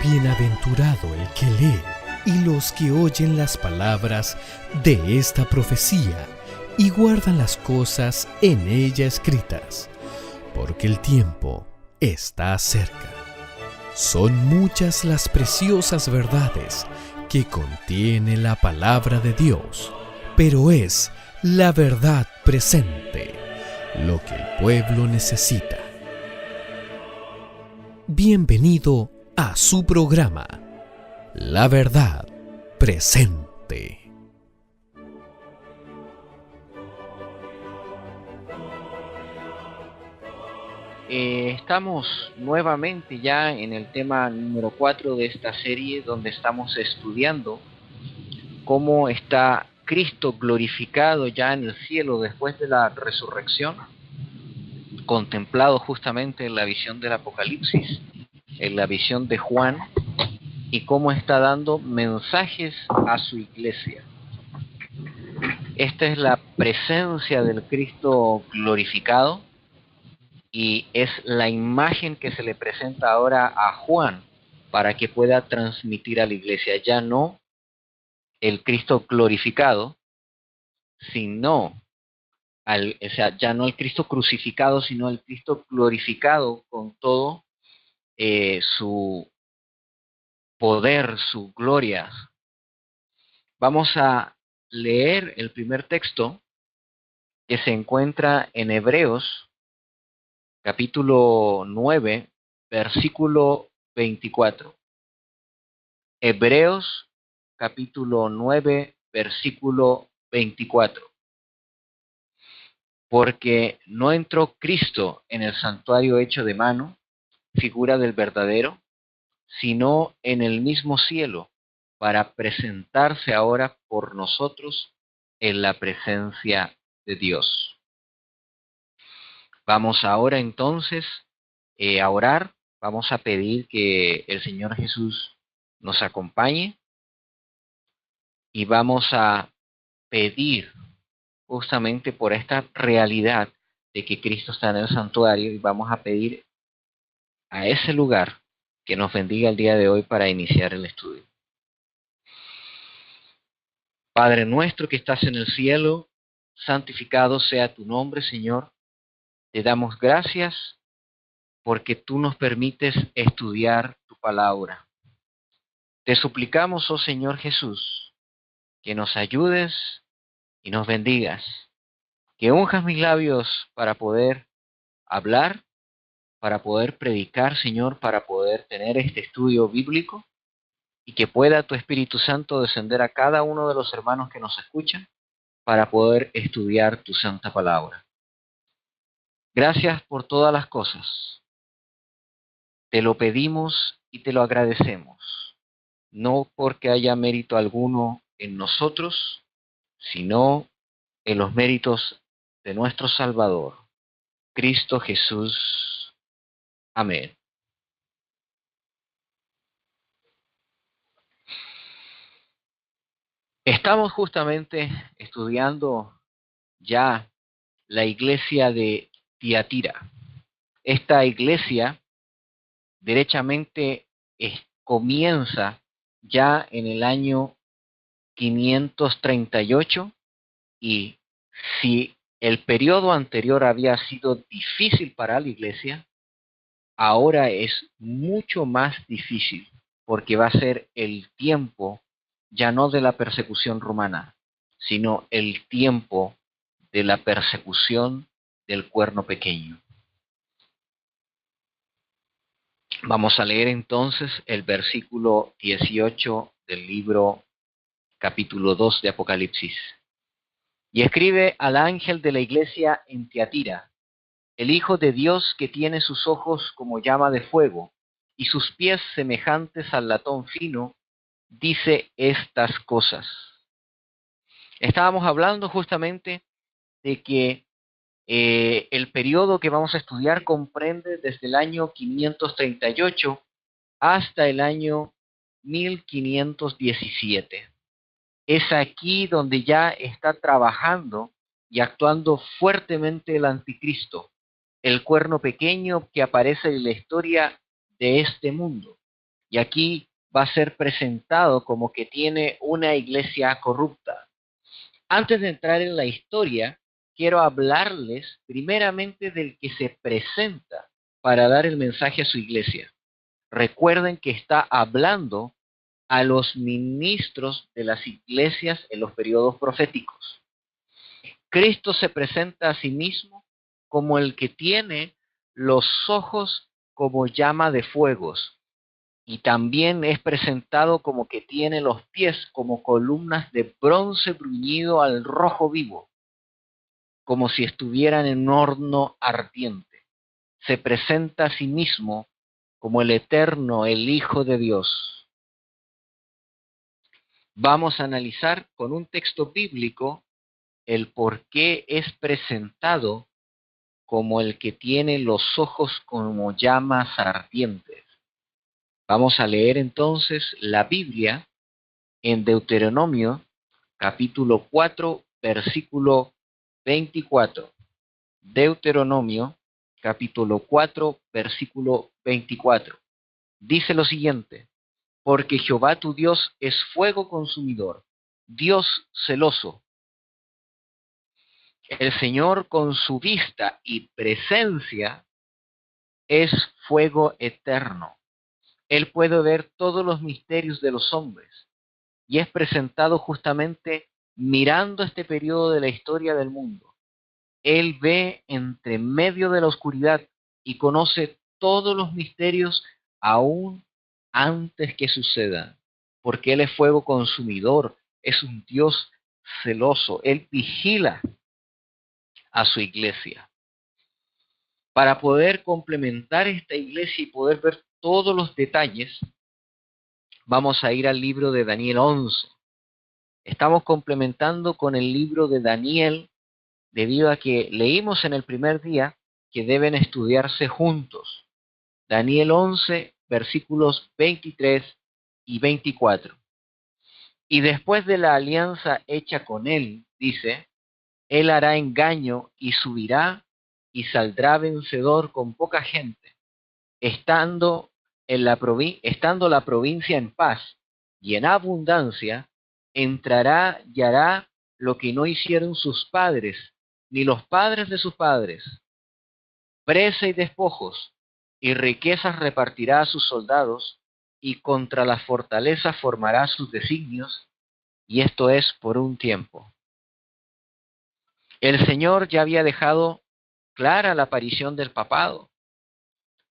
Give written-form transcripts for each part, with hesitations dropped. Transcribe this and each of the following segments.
Bienaventurado el que lee y los que oyen las palabras de esta profecía y guardan las cosas en ella escritas, porque el tiempo está cerca. Son muchas las preciosas verdades que contiene la palabra de Dios, pero es la verdad presente lo que el pueblo necesita. Bienvenido a su programa, La Verdad Presente. Estamos nuevamente ya en el tema número 4 de esta serie, donde estamos estudiando cómo está Cristo glorificado ya en el cielo después de la resurrección, contemplado justamente en la visión del Apocalipsis, en la visión de Juan, y cómo está dando mensajes a su iglesia. Esta es la presencia del Cristo glorificado y es la imagen que se le presenta ahora a Juan para que pueda transmitir a la iglesia. Ya no el Cristo glorificado, sino ya no el Cristo crucificado, sino el Cristo glorificado con todo su poder, su gloria. Vamos a leer el primer texto que se encuentra en Hebreos, capítulo 9, versículo 24. Hebreos, capítulo 9, versículo 24. Porque no entró Cristo en el santuario hecho de mano, figura del verdadero, sino en el mismo cielo, para presentarse ahora por nosotros en la presencia de Dios. Vamos ahora entonces a orar, vamos a pedir que el Señor Jesús nos acompañe y vamos a pedir justamente por esta realidad de que Cristo está en el santuario, y vamos a pedir a ese lugar que nos bendiga el día de hoy para iniciar el estudio. Padre nuestro que estás en el cielo, santificado sea tu nombre, Señor. Te damos gracias porque tú nos permites estudiar tu palabra. Te suplicamos, oh Señor Jesús, que nos ayudes y nos bendigas, que unjas mis labios para poder hablar, para poder predicar, Señor, para poder tener este estudio bíblico, y que pueda tu Espíritu Santo descender a cada uno de los hermanos que nos escuchan para poder estudiar tu santa palabra. Gracias por todas las cosas. Te lo pedimos y te lo agradecemos, no porque haya mérito alguno en nosotros, sino en los méritos de nuestro Salvador, Cristo Jesús. Amén. Estamos justamente estudiando ya la iglesia de Tiatira. Esta iglesia derechamente comienza ya en el año 538, y si el periodo anterior había sido difícil para la iglesia, ahora es mucho más difícil, porque va a ser el tiempo ya no de la persecución romana, sino el tiempo de la persecución del cuerno pequeño. Vamos a leer entonces el versículo 18 del libro capítulo 2 de Apocalipsis. Y escribe al ángel de la iglesia en Tiatira, el Hijo de Dios que tiene sus ojos como llama de fuego y sus pies semejantes al latón fino, dice estas cosas. Estábamos hablando justamente de que el periodo que vamos a estudiar comprende desde el año 538 hasta el año 1517. Es aquí donde ya está trabajando y actuando fuertemente el anticristo, el cuerno pequeño que aparece en la historia de este mundo. Y aquí va a ser presentado como que tiene una iglesia corrupta. Antes de entrar en la historia, quiero hablarles primeramente del que se presenta para dar el mensaje a su iglesia. Recuerden que está hablando a los ministros de las iglesias en los periodos proféticos. Cristo se presenta a sí mismo como el que tiene los ojos como llama de fuegos, y también es presentado como que tiene los pies como columnas de bronce bruñido al rojo vivo, como si estuvieran en un horno ardiente. Se presenta a sí mismo como el Eterno, el Hijo de Dios. Vamos a analizar con un texto bíblico el por qué es presentado como el que tiene los ojos como llamas ardientes. Vamos a leer entonces la Biblia en Deuteronomio capítulo 4, versículo 24. Deuteronomio capítulo 4, versículo 24. Dice lo siguiente: porque Jehová tu Dios es fuego consumidor, Dios celoso. El Señor con su vista y presencia es fuego eterno. Él puede ver todos los misterios de los hombres y es presentado justamente mirando este periodo de la historia del mundo. Él ve entre medio de la oscuridad y conoce todos los misterios aún antes que sucedan, porque Él es fuego consumidor, es un Dios celoso. Él vigila a su iglesia. Para poder complementar esta iglesia y poder ver todos los detalles, vamos a ir al libro de Daniel 11. Estamos complementando con el libro de Daniel debido a que leímos en el primer día que deben estudiarse juntos. Daniel 11, versículos 23 y 24. Y después de la alianza hecha con él, dice, él hará engaño y subirá y saldrá vencedor con poca gente, estando la provincia en paz y en abundancia, entrará y hará lo que no hicieron sus padres, ni los padres de sus padres. Presa y despojos, y riquezas repartirá a sus soldados, y contra la fortaleza formará sus designios, y esto es por un tiempo. El Señor ya había dejado clara la aparición del papado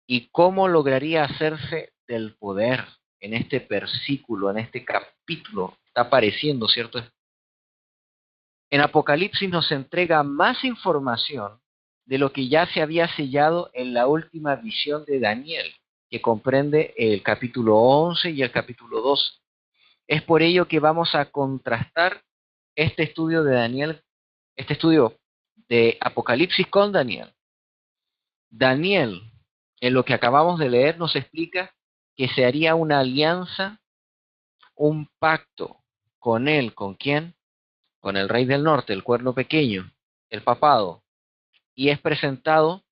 y cómo lograría hacerse del poder. En este versículo, en este capítulo, está apareciendo, ¿cierto? En Apocalipsis nos entrega más información de lo que ya se había sellado en la última visión de Daniel, que comprende el capítulo 11 y el capítulo 12. Es por ello que vamos a contrastar este estudio de Daniel, este estudio de Apocalipsis con Daniel. Daniel, en lo que acabamos de leer, nos explica que se haría una alianza, un pacto con él. ¿Con quién? Con el rey del norte, el cuerno pequeño, el papado. Y es presentado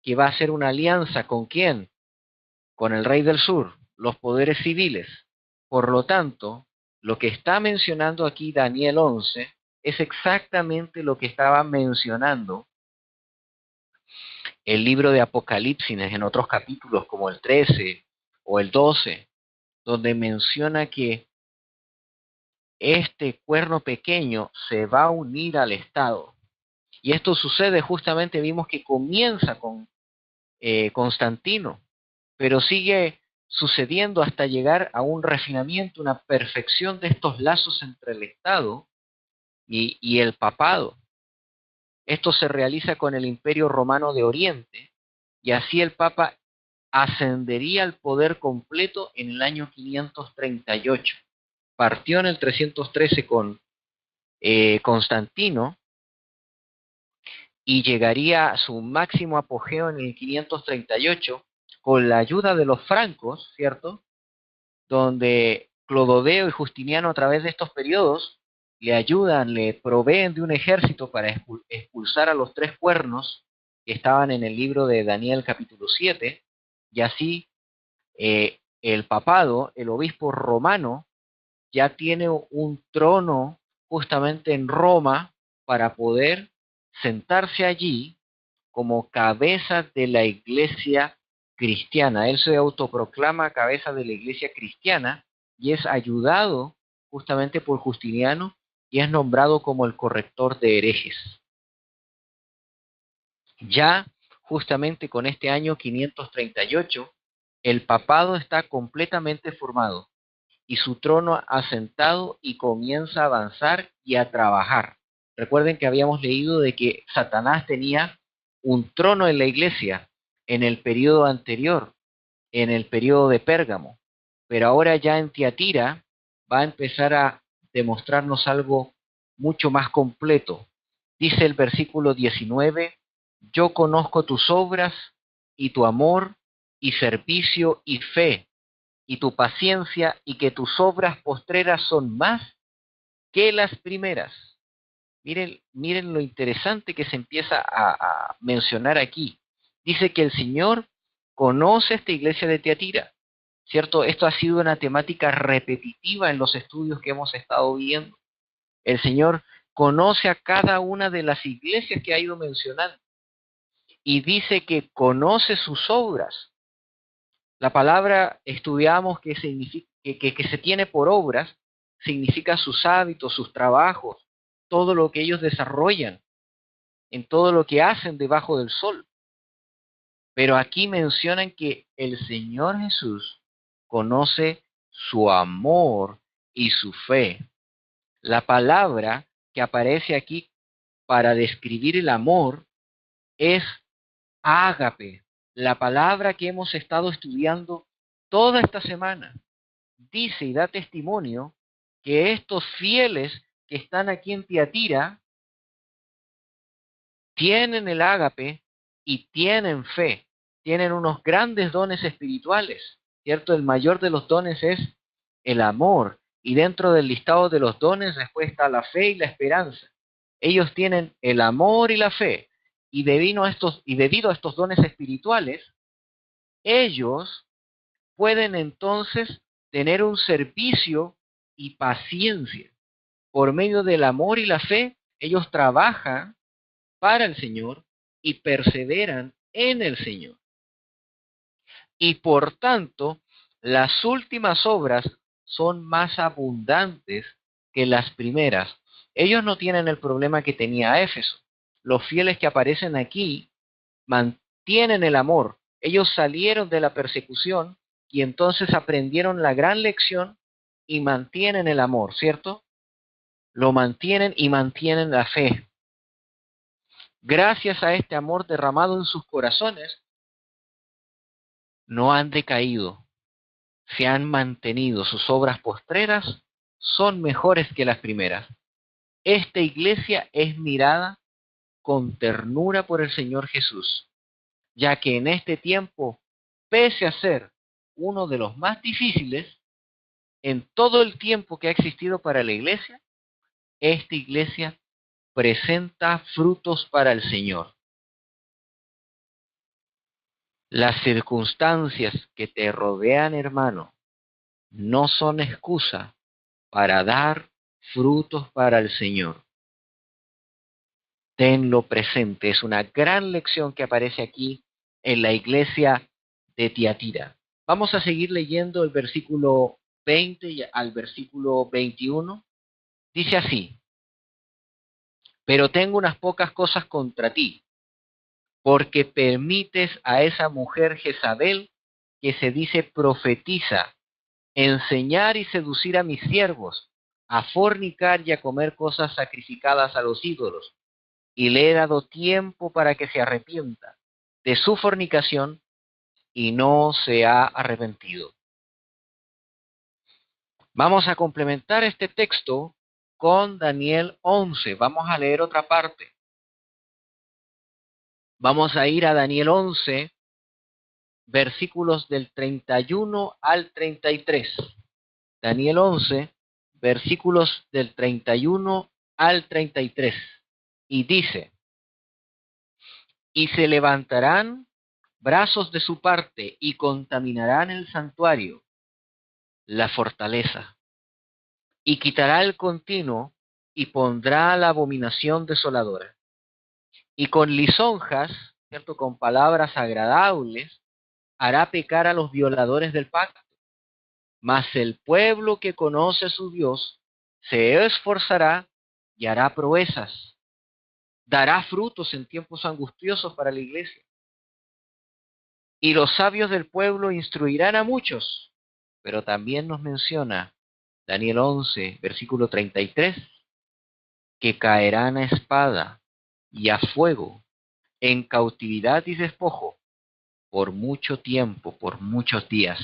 que va a hacer una alianza ¿con quién? Con el rey del sur, los poderes civiles. Por lo tanto, lo que está mencionando aquí Daniel 11 es exactamente lo que estaba mencionando el libro de Apocalipsis en otros capítulos como el 13 o el 12, donde menciona que este cuerno pequeño se va a unir al Estado. Y esto sucede justamente, vimos que comienza con Constantino, pero sigue sucediendo hasta llegar a un refinamiento, una perfección de estos lazos entre el Estado y el papado. Esto se realiza con el Imperio Romano de Oriente, y así el Papa ascendería al poder completo en el año 538. Partió en el 313 con Constantino y llegaría a su máximo apogeo en el 538 con la ayuda de los francos, ¿cierto? Donde Clodoveo y Justiniano a través de estos periodos le ayudan, le proveen de un ejército para expulsar a los tres cuernos que estaban en el libro de Daniel capítulo 7, y así el papado, el obispo romano, ya tiene un trono justamente en Roma para poder sentarse allí como cabeza de la iglesia cristiana. Él se autoproclama cabeza de la iglesia cristiana y es ayudado justamente por Justiniano y es nombrado como el corrector de herejes. Ya justamente con este año 538, el papado está completamente formado y su trono asentado y comienza a avanzar y a trabajar. Recuerden que habíamos leído de que Satanás tenía un trono en la iglesia en el periodo anterior, en el periodo de Pérgamo, pero ahora ya en Tiatira va a empezar a demostrarnos algo mucho más completo. Dice el versículo 19, yo conozco tus obras y tu amor y servicio y fe y tu paciencia y que tus obras postreras son más que las primeras. Miren lo interesante que se empieza a mencionar aquí. Dice que el Señor conoce esta iglesia de Tiatira, ¿cierto? Esto ha sido una temática repetitiva en los estudios que hemos estado viendo. El Señor conoce a cada una de las iglesias que ha ido mencionando y dice que conoce sus obras. La palabra estudiamos que, significa, que se tiene por obras, significa sus hábitos, sus trabajos, todo lo que ellos desarrollan, en todo lo que hacen debajo del sol. Pero aquí mencionan que el Señor Jesús conoce su amor y su fe. La palabra que aparece aquí para describir el amor es ágape, la palabra que hemos estado estudiando toda esta semana. Dice y da testimonio que estos fieles que están aquí en Tiatira tienen el ágape y tienen fe, tienen unos grandes dones espirituales, ¿cierto? El mayor de los dones es el amor, y dentro del listado de los dones después está la fe y la esperanza. Ellos tienen el amor y la fe, y debido a estos dones espirituales, ellos pueden entonces tener un servicio y paciencia. Por medio del amor y la fe, ellos trabajan para el Señor y perseveran en el Señor. Y por tanto, las últimas obras son más abundantes que las primeras. Ellos no tienen el problema que tenía Éfeso. Los fieles que aparecen aquí mantienen el amor. Ellos salieron de la persecución y entonces aprendieron la gran lección y mantienen el amor, ¿cierto? Lo mantienen y mantienen la fe. Gracias a este amor derramado en sus corazones, no han decaído, se han mantenido. Sus obras postreras son mejores que las primeras. Esta iglesia es mirada con ternura por el Señor Jesús, ya que en este tiempo, pese a ser uno de los más difíciles, en todo el tiempo que ha existido para la iglesia, esta iglesia presenta frutos para el Señor. Las circunstancias que te rodean, hermano, no son excusa para dar frutos para el Señor. Tenlo presente, es una gran lección que aparece aquí en la iglesia de Tiatira. Vamos a seguir leyendo el versículo 20 al versículo 21. Dice así: pero tengo unas pocas cosas contra ti, porque permites a esa mujer Jezabel, que se dice profetiza, enseñar y seducir a mis siervos a fornicar y a comer cosas sacrificadas a los ídolos, y le he dado tiempo para que se arrepienta de su fornicación y no se ha arrepentido. Vamos a complementar este texto con Daniel 11. Vamos a leer otra parte. Vamos a ir a Daniel 11, versículos del 31 al 33. Daniel 11, versículos del 31 al 33. Y dice: y se levantarán brazos de su parte y contaminarán el santuario la fortaleza, y quitará el continuo y pondrá la abominación desoladora. Y con lisonjas, ¿cierto? Con palabras agradables, hará pecar a los violadores del pacto. Mas el pueblo que conoce a su Dios se esforzará y hará proezas. Dará frutos en tiempos angustiosos para la iglesia. Y los sabios del pueblo instruirán a muchos. Pero también nos menciona Daniel 11, versículo 33, que caerán a espada y a fuego, en cautividad y despojo, por mucho tiempo, por muchos días.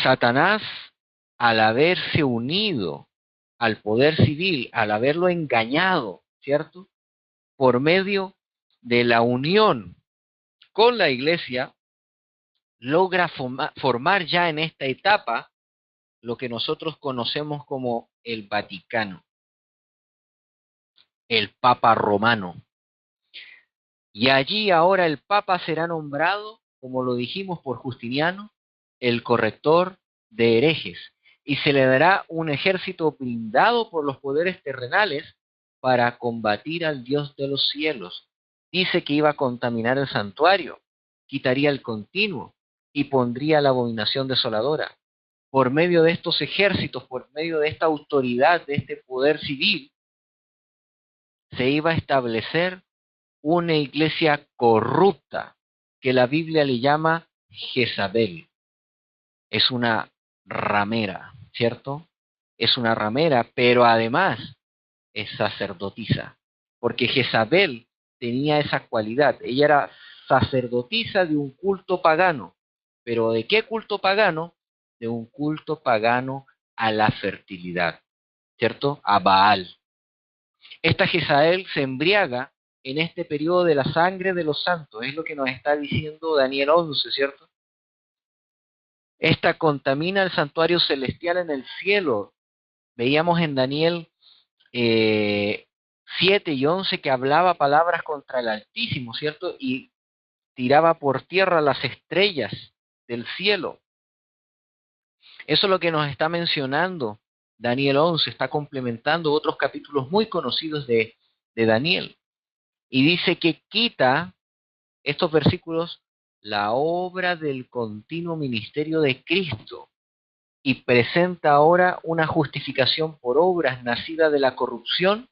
Satanás, al haberse unido al poder civil, al haberlo engañado, ¿cierto? Por medio de la unión con la iglesia, logra formar ya en esta etapa lo que nosotros conocemos como el Vaticano, el Papa Romano. Y allí ahora el Papa será nombrado, como lo dijimos por Justiniano, el corrector de herejes, y se le dará un ejército blindado por los poderes terrenales para combatir al Dios de los cielos. Dice que iba a contaminar el santuario, quitaría el continuo y pondría la abominación desoladora. Por medio de estos ejércitos, por medio de esta autoridad, de este poder civil, se iba a establecer una iglesia corrupta que la Biblia le llama Jezabel. Es una ramera, ¿cierto? Es una ramera, pero además es sacerdotisa, porque Jezabel tenía esa cualidad. Ella era sacerdotisa de un culto pagano. ¿Pero de qué culto pagano? De un culto pagano a la fertilidad, ¿cierto? A Baal. Esta Jezabel se embriaga en este periodo de la sangre de los santos, es lo que nos está diciendo Daniel 11, ¿cierto? Esta contamina el santuario celestial en el cielo. Veíamos en Daniel 7 y 11 que hablaba palabras contra el Altísimo, ¿cierto? Y tiraba por tierra las estrellas del cielo. Eso es lo que nos está mencionando Daniel 11, está complementando otros capítulos muy conocidos de Daniel. Y dice que quita, estos versículos, la obra del continuo ministerio de Cristo y presenta ahora una justificación por obras nacida de la corrupción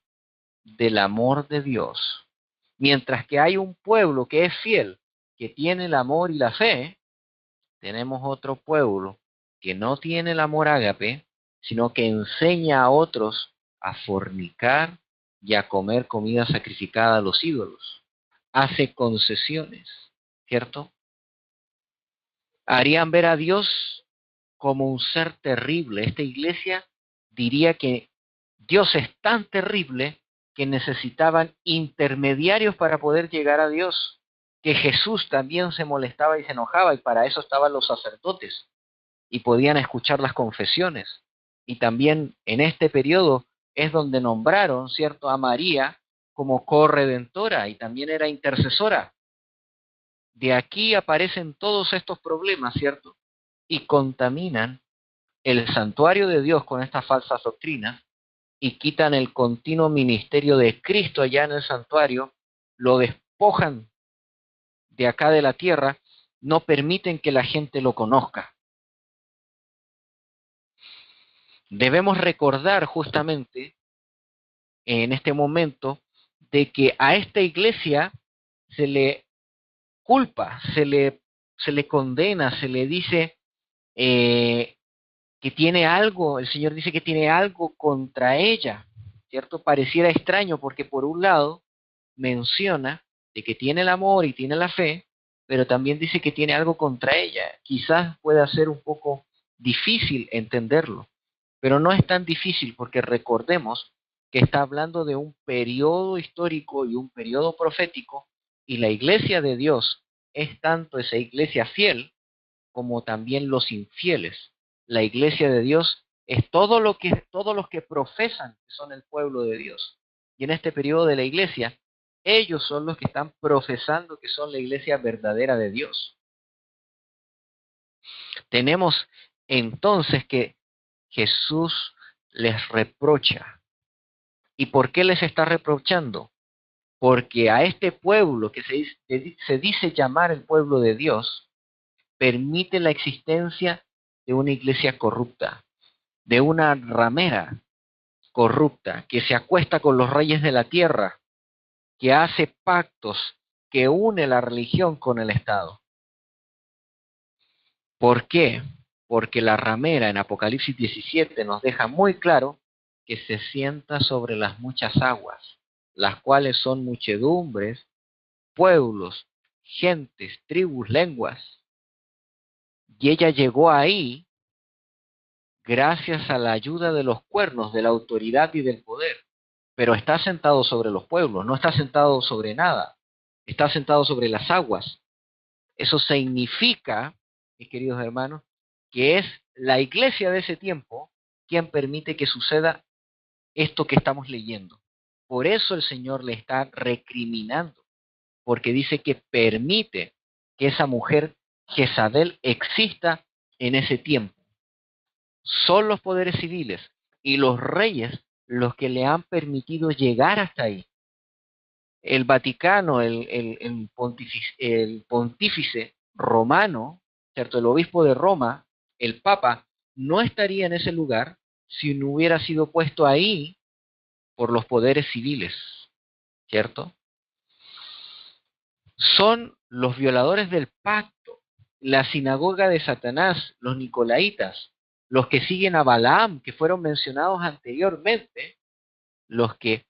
del amor de Dios. Mientras que hay un pueblo que es fiel, que tiene el amor y la fe, tenemos otro pueblo que no tiene el amor ágape, sino que enseña a otros a fornicar y a comer comida sacrificada a los ídolos. Hace concesiones, ¿cierto? Harían ver a Dios como un ser terrible. Esta iglesia diría que Dios es tan terrible que necesitaban intermediarios para poder llegar a Dios, que Jesús también se molestaba y se enojaba, y para eso estaban los sacerdotes, y podían escuchar las confesiones. Y también en este periodo es donde nombraron, ¿cierto?, a María como corredentora y también era intercesora. De aquí aparecen todos estos problemas, ¿cierto? Y contaminan el santuario de Dios con estas falsas doctrinas y quitan el continuo ministerio de Cristo allá en el santuario, lo despojan de acá de la tierra, no permiten que la gente lo conozca. Debemos recordar justamente en este momento de que a esta iglesia se le culpa, se le condena, se le dice que tiene algo, el Señor dice que tiene algo contra ella, ¿cierto? Pareciera extraño porque por un lado menciona de que tiene el amor y tiene la fe, pero también dice que tiene algo contra ella. Quizás pueda ser un poco difícil entenderlo, pero no es tan difícil porque recordemos que está hablando de un periodo histórico y un periodo profético, y la iglesia de Dios es tanto esa iglesia fiel como también los infieles. La iglesia de Dios es todos los que profesan que son el pueblo de Dios. Y en este periodo de la iglesia, ellos son los que están profesando que son la iglesia verdadera de Dios. Tenemos entonces que Jesús les reprocha. ¿Y por qué les está reprochando? Porque a este pueblo que se dice llamar el pueblo de Dios, permite la existencia de una iglesia corrupta, de una ramera corrupta, que se acuesta con los reyes de la tierra, que hace pactos, que une la religión con el Estado. ¿Por qué? Porque la ramera en Apocalipsis 17 nos deja muy claro que se sienta sobre las muchas aguas, las cuales son muchedumbres, pueblos, gentes, tribus, lenguas. Y ella llegó ahí gracias a la ayuda de los cuernos, de la autoridad y del poder. Pero está sentado sobre los pueblos, no está sentado sobre nada, está sentado sobre las aguas. Eso significa, mis queridos hermanos, que es la iglesia de ese tiempo quien permite que suceda esto que estamos leyendo. Por eso el Señor le está recriminando, porque dice que permite que esa mujer Jezabel exista en ese tiempo. Son los poderes civiles y los reyes los que le han permitido llegar hasta ahí. El Vaticano, el pontífice romano, ¿cierto? El obispo de Roma, el Papa, no estaría en ese lugar si no hubiera sido puesto ahí por los poderes civiles, ¿cierto? Son los violadores del pacto, la sinagoga de Satanás, los nicolaitas, los que siguen a Balaam, que fueron mencionados anteriormente, los que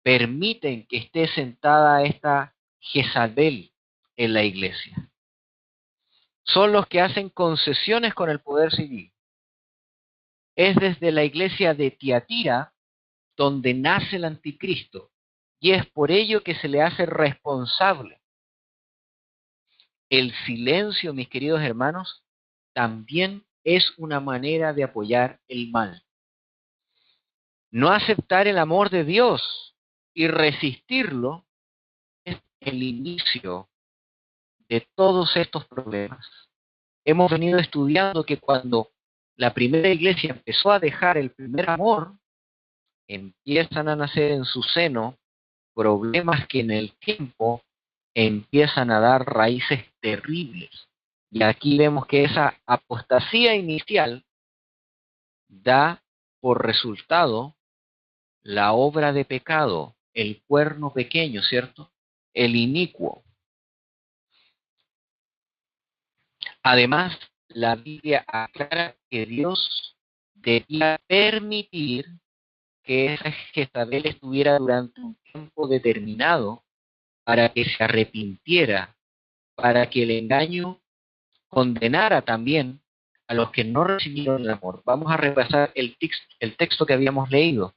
permiten que esté sentada esta Jezabel en la iglesia. Son los que hacen concesiones con el poder civil. Es desde la iglesia de Tiatira donde nace el anticristo, y es por ello que se le hace responsable. El silencio, mis queridos hermanos, también es una manera de apoyar el mal. No aceptar el amor de Dios y resistirlo es el inicio de todos estos problemas. Hemos venido estudiando que cuando la primera iglesia empezó a dejar el primer amor, empiezan a nacer en su seno problemas que en el tiempo empiezan a dar raíces terribles. Y aquí vemos que esa apostasía inicial da por resultado la obra de pecado, el cuerno pequeño, ¿cierto? El inicuo. Además, la Biblia aclara que Dios debía permitir que esa Jezabel estuviera durante un tiempo determinado para que se arrepintiera, para que el engaño condenara también a los que no recibieron el amor. Vamos a repasar el texto que habíamos leído.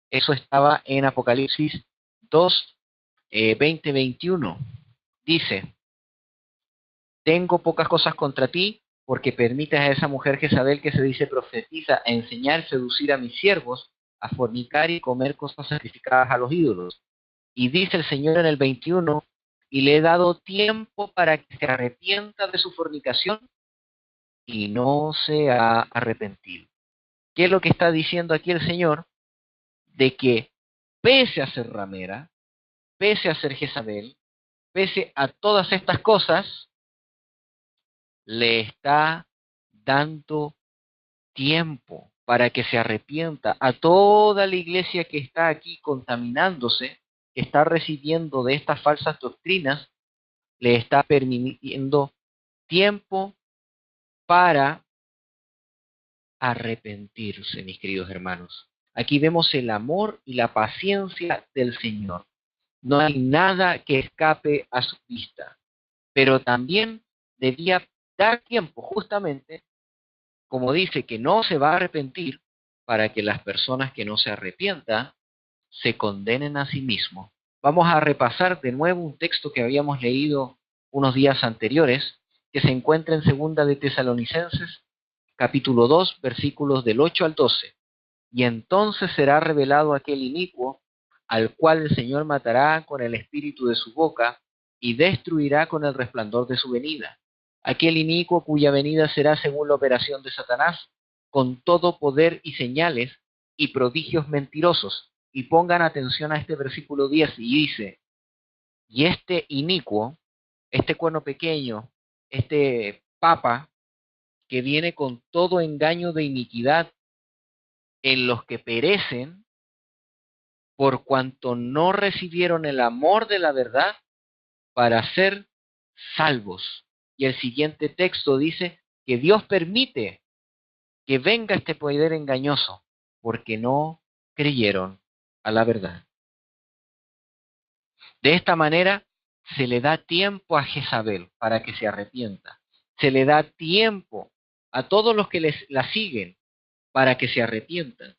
Eso estaba en Apocalipsis 2, 20-21. Dice: tengo pocas cosas contra ti, porque permites a esa mujer Jezabel, que se dice profetiza, a enseñar, seducir a mis siervos, a fornicar y comer cosas sacrificadas a los ídolos. Y dice el Señor en el 21, y le he dado tiempo para que se arrepienta de su fornicación, y no se ha arrepentido. ¿Qué es lo que está diciendo aquí el Señor? De que pese a ser ramera, pese a ser Jezabel, pese a todas estas cosas, le está dando tiempo para que se arrepienta a toda la iglesia que está aquí contaminándose, que está recibiendo de estas falsas doctrinas. Le está permitiendo tiempo para arrepentirse, mis queridos hermanos. Aquí vemos el amor y la paciencia del Señor. No hay nada que escape a su vista, pero también debía dar tiempo, justamente, como dice que no se va a arrepentir, para que las personas que no se arrepientan se condenen a sí mismos. Vamos a repasar de nuevo un texto que habíamos leído unos días anteriores, que se encuentra en Segunda de Tesalonicenses, capítulo 2, versículos del 8 al 12. Y entonces será revelado aquel inicuo, al cual el Señor matará con el espíritu de su boca y destruirá con el resplandor de su venida. aquel inicuo cuya venida será según la operación de Satanás, con todo poder y señales y prodigios mentirosos. Y pongan atención a este versículo 10 y dice, y este inicuo, este cuerno pequeño, este papa, que viene con todo engaño de iniquidad en los que perecen, por cuanto no recibieron el amor de la verdad para ser salvos. Y el siguiente texto dice que Dios permite que venga este poder engañoso, porque no creyeron a la verdad. De esta manera se le da tiempo a Jezabel para que se arrepienta. Se le da tiempo a todos los que la siguen para que se arrepientan.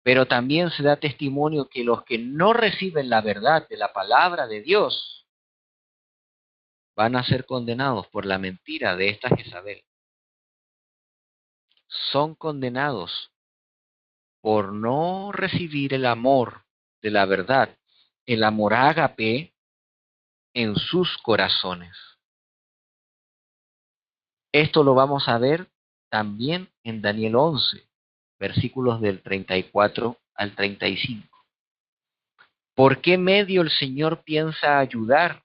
Pero también se da testimonio que los que no reciben la verdad de la palabra de Dios van a ser condenados por la mentira de esta Jezabel. Son condenados por no recibir el amor de la verdad, el amor ágape en sus corazones. Esto lo vamos a ver también en Daniel 11, versículos del 34 al 35. ¿Por qué medio el Señor piensa ayudar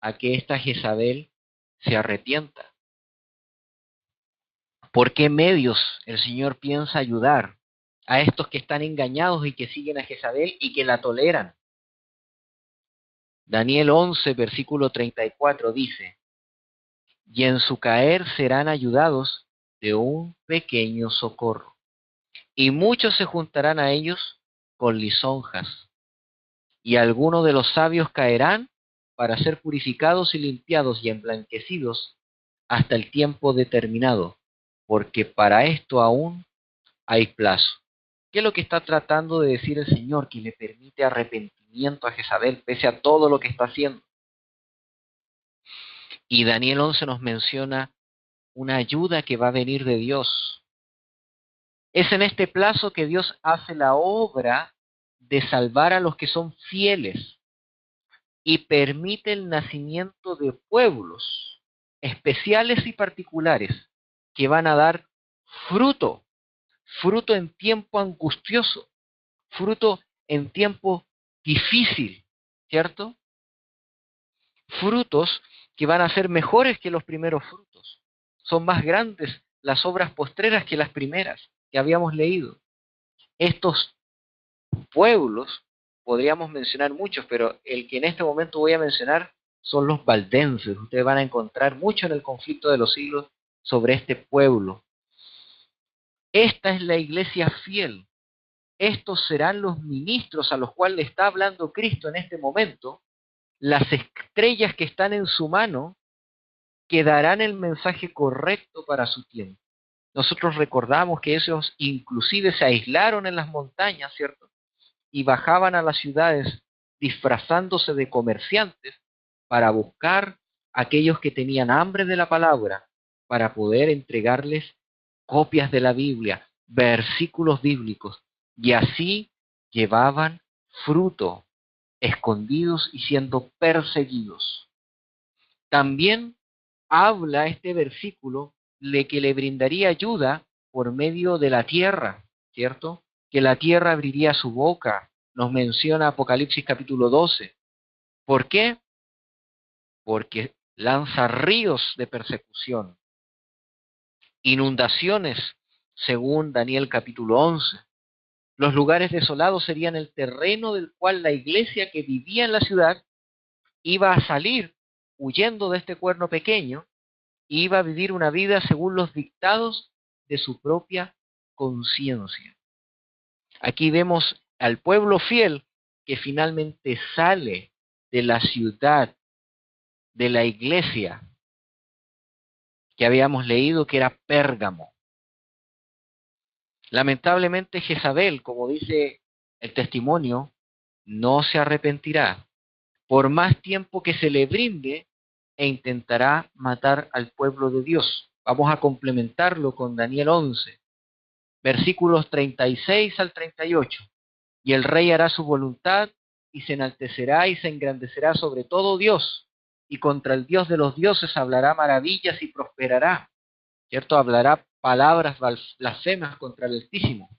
a que esta Jezabel se arrepienta? ¿Por qué medios el Señor piensa ayudar a estos que están engañados y que siguen a Jezabel y que la toleran? Daniel 11, versículo 34 dice, y en su caer serán ayudados de un pequeño socorro, y muchos se juntarán a ellos con lisonjas, y algunos de los sabios caerán para ser purificados y limpiados y emblanquecidos hasta el tiempo determinado, porque para esto aún hay plazo. ¿Qué es lo que está tratando de decir el Señor? Que le permite arrepentimiento a Jezabel pese a todo lo que está haciendo. Y Daniel 11 nos menciona una ayuda que va a venir de Dios. Es en este plazo que Dios hace la obra de salvar a los que son fieles y permite el nacimiento de pueblos especiales y particulares que van a dar fruto, fruto en tiempo angustioso, fruto en tiempo difícil, ¿cierto? Frutos que van a ser mejores que los primeros frutos. Son más grandes las obras postreras que las primeras que habíamos leído. Estos pueblos, podríamos mencionar muchos, pero el que en este momento voy a mencionar son los valdenses. Ustedes van a encontrar mucho en el conflicto de los siglos sobre este pueblo. Esta es la iglesia fiel. Estos serán los ministros a los cuales le está hablando Cristo en este momento, las estrellas que están en su mano, que darán el mensaje correcto para su tiempo. Nosotros recordamos que esos inclusive se aislaron en las montañas, ¿cierto? Y bajaban a las ciudades disfrazándose de comerciantes para buscar a aquellos que tenían hambre de la palabra, para poder entregarles copias de la Biblia, versículos bíblicos, y así llevaban fruto, escondidos y siendo perseguidos. También habla este versículo de que le brindaría ayuda por medio de la tierra, ¿cierto? Que la tierra abriría su boca, nos menciona Apocalipsis capítulo 12. ¿Por qué? Porque lanza ríos de persecución, inundaciones, según Daniel capítulo 11. Los lugares desolados serían el terreno del cual la iglesia que vivía en la ciudad iba a salir huyendo de este cuerno pequeño y iba a vivir una vida según los dictados de su propia conciencia. Aquí vemos al pueblo fiel que finalmente sale de la ciudad, de la iglesia que habíamos leído que era Pérgamo. Lamentablemente Jezabel, como dice el testimonio, no se arrepentirá por más tiempo que se le brinde e intentará matar al pueblo de Dios. Vamos a complementarlo con Daniel 11, versículos 36 al 38. Y el rey hará su voluntad y se enaltecerá y se engrandecerá sobre todo Dios y contra el Dios de los dioses hablará maravillas y prosperará, ¿cierto? Hablará palabras blasfemas contra el Altísimo,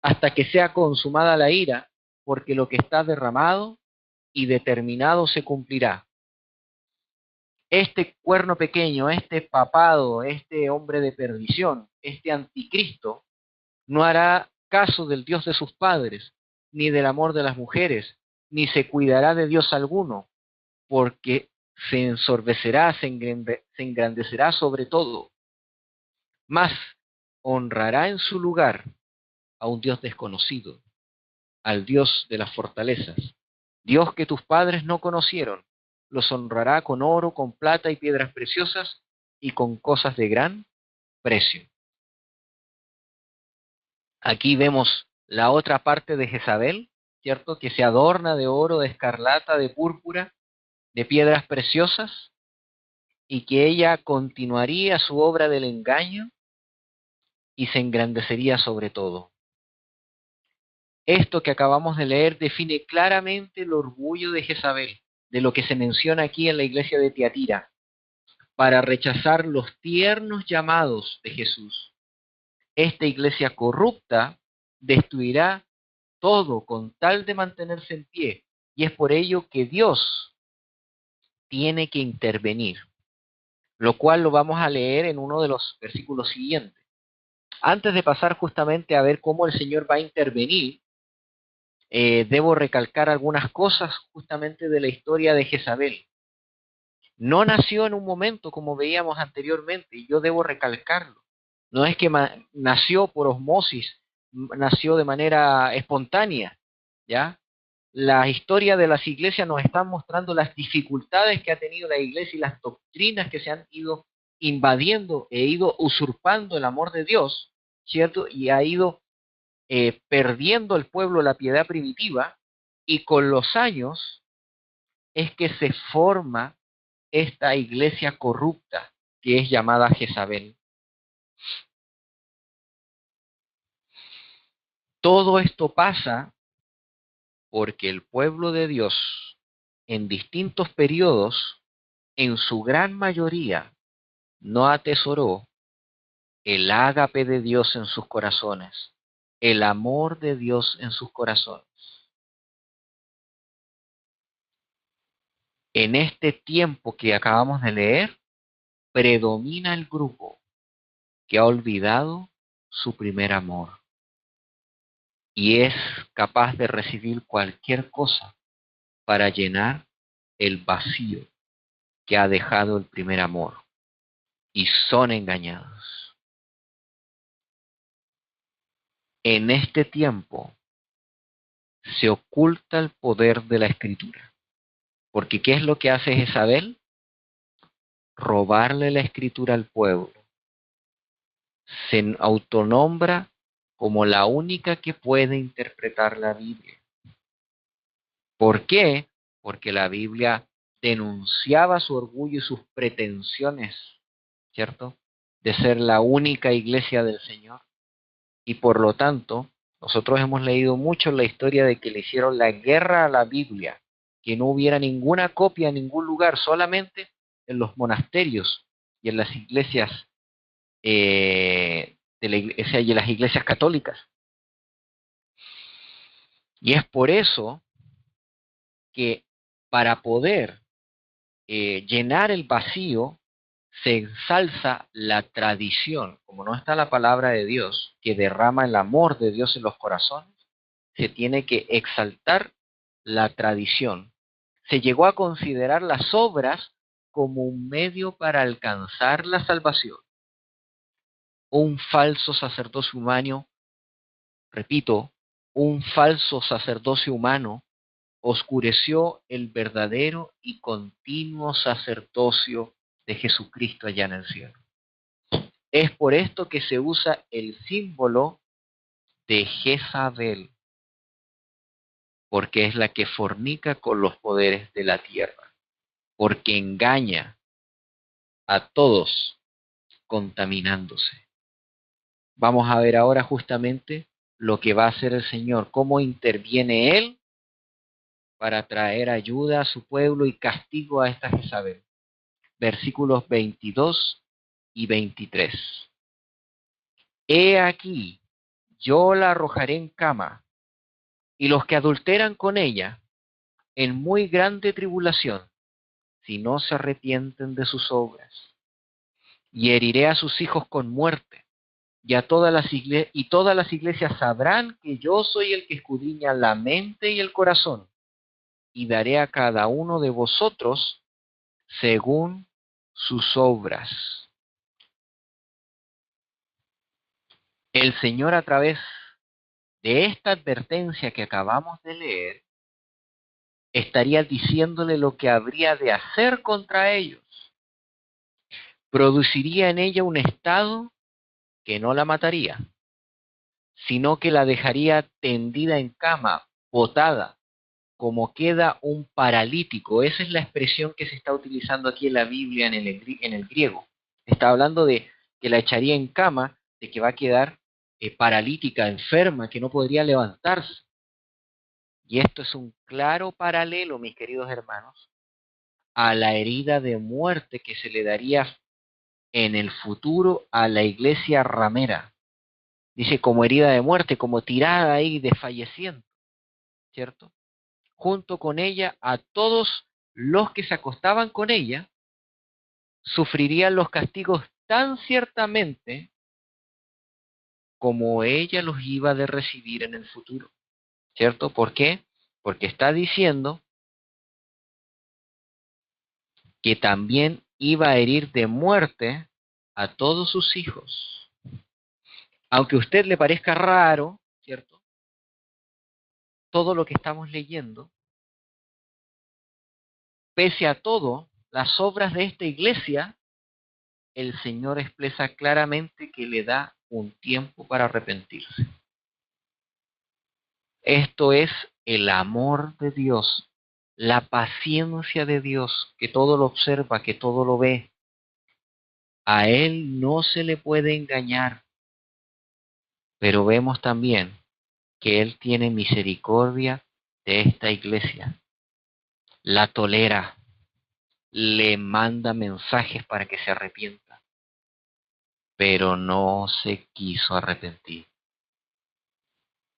hasta que sea consumada la ira, porque lo que está derramado y determinado se cumplirá. Este cuerno pequeño, este papado, este hombre de perdición, este anticristo, no hará caso del Dios de sus padres, ni del amor de las mujeres, ni se cuidará de Dios alguno, porque se ensorbecerá, se engrandecerá sobre todo, mas honrará en su lugar a un Dios desconocido, al Dios de las fortalezas, Dios que tus padres no conocieron. Los honrará con oro, con plata y piedras preciosas y con cosas de gran precio. Aquí vemos la otra parte de Jezabel, ¿cierto? Que se adorna de oro, de escarlata, de púrpura, de piedras preciosas, y que ella continuaría su obra del engaño y se engrandecería sobre todo. Esto que acabamos de leer define claramente el orgullo de Jezabel, de lo que se menciona aquí en la iglesia de Tiatira, para rechazar los tiernos llamados de Jesús. Esta iglesia corrupta destruirá todo con tal de mantenerse en pie, y es por ello que Dios tiene que intervenir, lo cual lo vamos a leer en uno de los versículos siguientes. Antes de pasar justamente a ver cómo el Señor va a intervenir, debo recalcar algunas cosas justamente de la historia de Jezabel. No nació en un momento como veíamos anteriormente, y yo debo recalcarlo. No es que nació por osmosis, nació de manera espontánea, ¿ya? La historia de las iglesias nos está mostrando las dificultades que ha tenido la iglesia y las doctrinas que se han ido invadiendo e ido usurpando el amor de Dios, ¿cierto? Y ha ido perdiendo el pueblo la piedad primitiva, y con los años es que se forma esta iglesia corrupta que es llamada Jezabel. Todo esto pasa porque el pueblo de Dios en distintos periodos, en su gran mayoría, no atesoró el ágape de Dios en sus corazones, el amor de Dios en sus corazones. En este tiempo que acabamos de leer, predomina el grupo que ha olvidado su primer amor y es capaz de recibir cualquier cosa para llenar el vacío que ha dejado el primer amor, y son engañados. En este tiempo se oculta el poder de la Escritura, porque ¿qué es lo que hace Jezabel? Robarle la Escritura al pueblo. Se autonombra como la única que puede interpretar la Biblia. ¿Por qué? Porque la Biblia denunciaba su orgullo y sus pretensiones, ¿cierto? De ser la única iglesia del Señor. Y por lo tanto, nosotros hemos leído mucho la historia de que le hicieron la guerra a la Biblia, que no hubiera ninguna copia en ningún lugar, solamente en los monasterios y en las iglesias de la iglesia y en las iglesias católicas. Y es por eso que para poder llenar el vacío se ensalza la tradición, como no está la palabra de Dios, que derrama el amor de Dios en los corazones, se tiene que exaltar la tradición. Se llegó a considerar las obras como un medio para alcanzar la salvación. Un falso sacerdocio humano, repito, un falso sacerdocio humano oscureció el verdadero y continuo sacerdocio de Jesucristo allá en el cielo. Es por esto que se usa el símbolo de Jezabel, porque es la que fornica con los poderes de la tierra, porque engaña a todos contaminándose. Vamos a ver ahora justamente lo que va a hacer el Señor, cómo interviene Él para traer ayuda a su pueblo y castigo a esta Jezabel. versículos 22 y 23. He aquí, yo la arrojaré en cama, y los que adulteran con ella en muy grande tribulación, si no se arrepienten de sus obras. Y heriré a sus hijos con muerte, y todas las iglesias sabrán que yo soy el que escudriña la mente y el corazón, y daré a cada uno de vosotros según sus obras. El Señor, a través de esta advertencia que acabamos de leer, estaría diciéndole lo que habría de hacer contra ellos. Produciría en ella un estado que no la mataría, sino que la dejaría tendida en cama, botada, como queda un paralítico. Esa es la expresión que se está utilizando aquí en la Biblia en el griego. Está hablando de que la echaría en cama, de que va a quedar paralítica, enferma, que no podría levantarse. Y esto es un claro paralelo, mis queridos hermanos, a la herida de muerte que se le daría en el futuro a la iglesia ramera. Dice como herida de muerte, como tirada ahí, desfalleciendo, ¿cierto? Junto con ella, a todos los que se acostaban con ella, sufrirían los castigos tan ciertamente como ella los iba de recibir en el futuro, ¿cierto? ¿Por qué? Porque está diciendo que también iba a herir de muerte a todos sus hijos. Aunque a usted le parezca raro, ¿cierto? Todo lo que estamos leyendo, pese a todo, las obras de esta iglesia, el Señor expresa claramente que le da un tiempo para arrepentirse. Esto es el amor de Dios, la paciencia de Dios, que todo lo observa, que todo lo ve. A Él no se le puede engañar, pero vemos también que Él tiene misericordia de esta iglesia, la tolera, le manda mensajes para que se arrepienta, pero no se quiso arrepentir.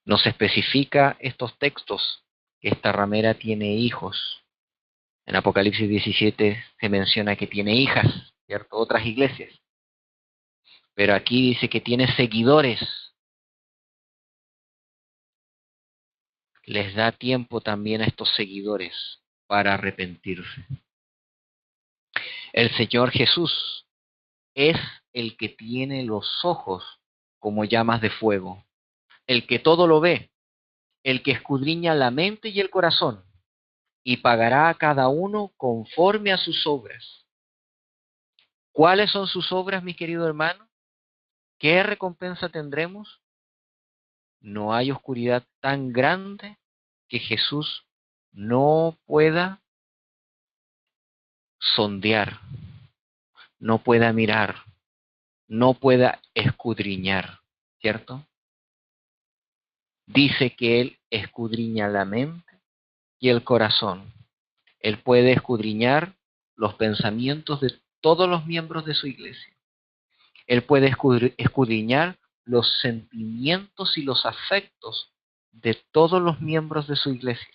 Nos especifica estos textos que esta ramera tiene hijos. En Apocalipsis 17 se menciona que tiene hijas, ¿cierto? Otras iglesias. Pero aquí dice que tiene seguidores. Les da tiempo también a estos seguidores para arrepentirse. El Señor Jesús es el que tiene los ojos como llamas de fuego, el que todo lo ve, el que escudriña la mente y el corazón, y pagará a cada uno conforme a sus obras. ¿Cuáles son sus obras, mi querido hermano? ¿Qué recompensa tendremos? No hay oscuridad tan grande que Jesús no pueda sondear, no pueda mirar, no pueda escudriñar, ¿cierto? Dice que Él escudriña la mente y el corazón. Él puede escudriñar los pensamientos de todos los miembros de su iglesia. Él puede escudriñar los sentimientos y los afectos de todos los miembros de su iglesia.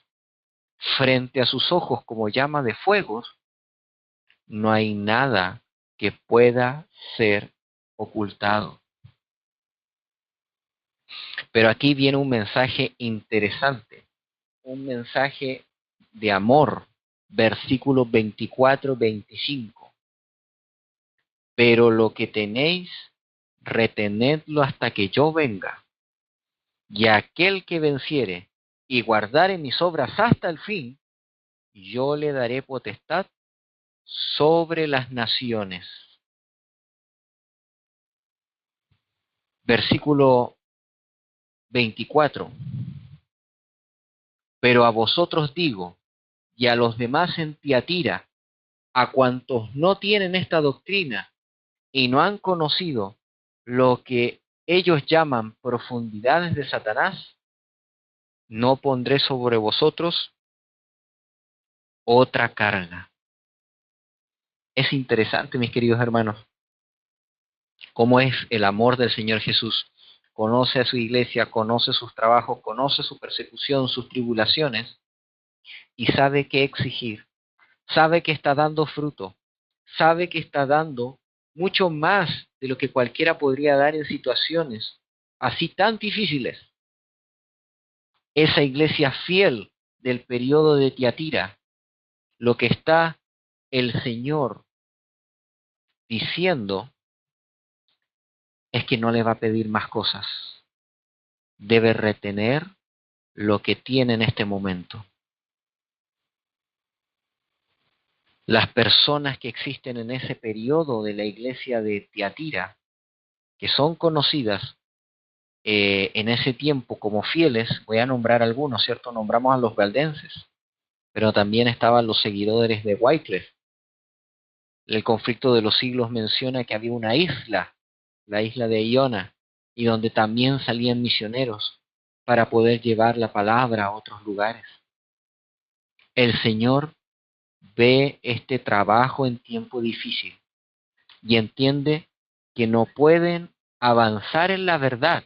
Frente a sus ojos como llama de fuego, no hay nada que pueda ser ocultado. Pero aquí viene un mensaje interesante, un mensaje de amor, versículos 24-25. Pero lo que tenéis, retenedlo hasta que yo venga. Y aquel que venciere y guardare mis obras hasta el fin, yo le daré potestad sobre las naciones. Versículo 24. Pero a vosotros digo, y a los demás en Tiatira, a cuantos no tienen esta doctrina y no han conocido lo que ellos llaman profundidades de Satanás, no pondré sobre vosotros otra carga. Es interesante, mis queridos hermanos, cómo es el amor del Señor Jesús. Conoce a su iglesia, conoce sus trabajos, conoce su persecución, sus tribulaciones, y sabe qué exigir. Sabe que está dando fruto, sabe que está dando mucho más de lo que cualquiera podría dar en situaciones así tan difíciles. Esa iglesia fiel del periodo de Tiatira, lo que está el Señor diciendo es que no le va a pedir más cosas. Debe retener lo que tiene en este momento. Las personas que existen en ese periodo de la iglesia de Tiatira, que son conocidas en ese tiempo como fieles, voy a nombrar algunos, ¿cierto? Nombramos a los valdenses, pero también estaban los seguidores de Wycliffe. El conflicto de los siglos menciona que había una isla, la isla de Iona, y donde también salían misioneros para poder llevar la palabra a otros lugares. El Señor ve este trabajo en tiempo difícil y entiende que no pueden avanzar en la verdad,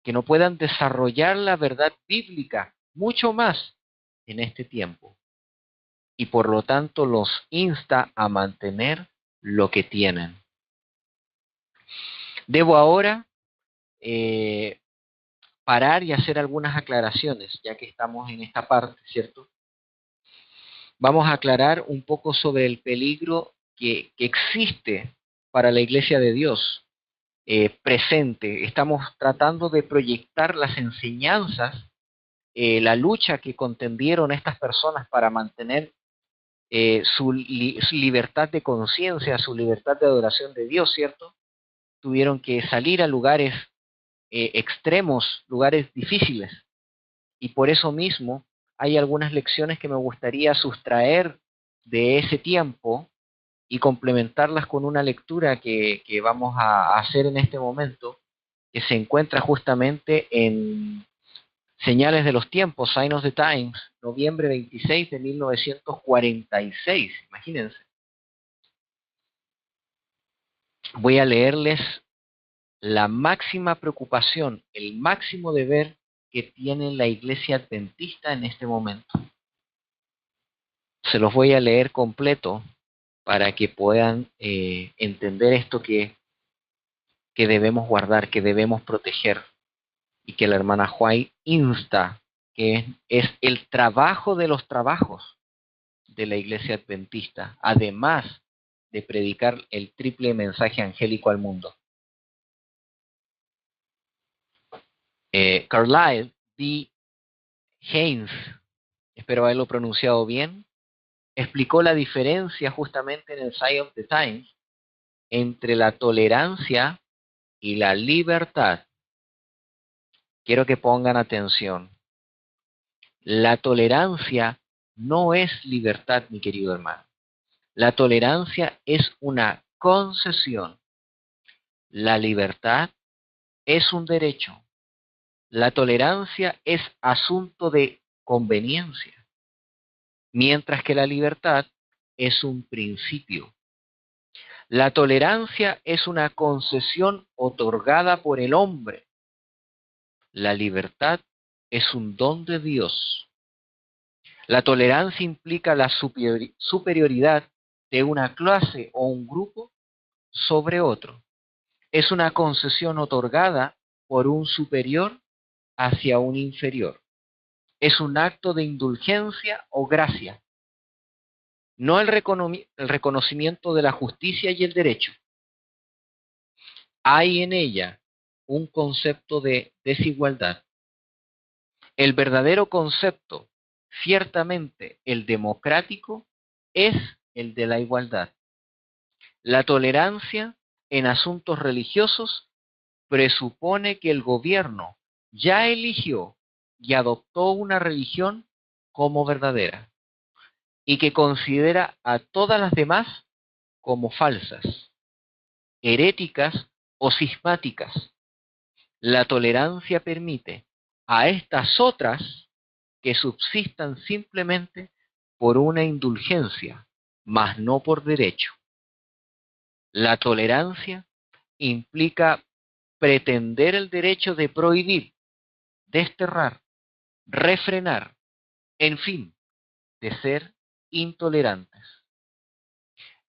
que no puedan desarrollar la verdad bíblica mucho más en este tiempo. Y por lo tanto los insta a mantener lo que tienen. Debo ahora parar y hacer algunas aclaraciones, ya que estamos en esta parte, ¿cierto? Vamos a aclarar un poco sobre el peligro que existe para la Iglesia de Dios presente. Estamos tratando de proyectar las enseñanzas, la lucha que contendieron estas personas para mantener su libertad de conciencia, su libertad de adoración de Dios, ¿cierto? Tuvieron que salir a lugares extremos, lugares difíciles. Y por eso mismo hay algunas lecciones que me gustaría sustraer de ese tiempo y complementarlas con una lectura que vamos a hacer en este momento, que se encuentra justamente en Señales de los Tiempos, Sign of the Times, noviembre 26 de 1946, imagínense. Voy a leerles la máxima preocupación, el máximo deber que tiene la Iglesia Adventista en este momento. Se los voy a leer completo para que puedan entender esto que debemos guardar, que debemos proteger, y que la hermana White insta, que es el trabajo de los trabajos de la Iglesia Adventista, además de predicar el triple mensaje angélico al mundo. Carlyle D. Haynes, espero haberlo pronunciado bien, explicó la diferencia justamente en el Sign of the Times entre la tolerancia y la libertad. Quiero que pongan atención. La tolerancia no es libertad, mi querido hermano. La tolerancia es una concesión. La libertad es un derecho. La tolerancia es asunto de conveniencia, mientras que la libertad es un principio. La tolerancia es una concesión otorgada por el hombre. La libertad es un don de Dios. La tolerancia implica la superioridad de una clase o un grupo sobre otro. Es una concesión otorgada por un superior hacia un inferior. Es un acto de indulgencia o gracia, no el reconocimiento de la justicia y el derecho. Hay en ella un concepto de desigualdad. El verdadero concepto, ciertamente el democrático, es el de la igualdad. La tolerancia en asuntos religiosos presupone que el gobierno ya eligió y adoptó una religión como verdadera y que considera a todas las demás como falsas, heréticas o cismáticas. La tolerancia permite a estas otras que subsistan simplemente por una indulgencia mas no por derecho. La tolerancia implica pretender el derecho de prohibir, desterrar, refrenar, en fin, de ser intolerantes.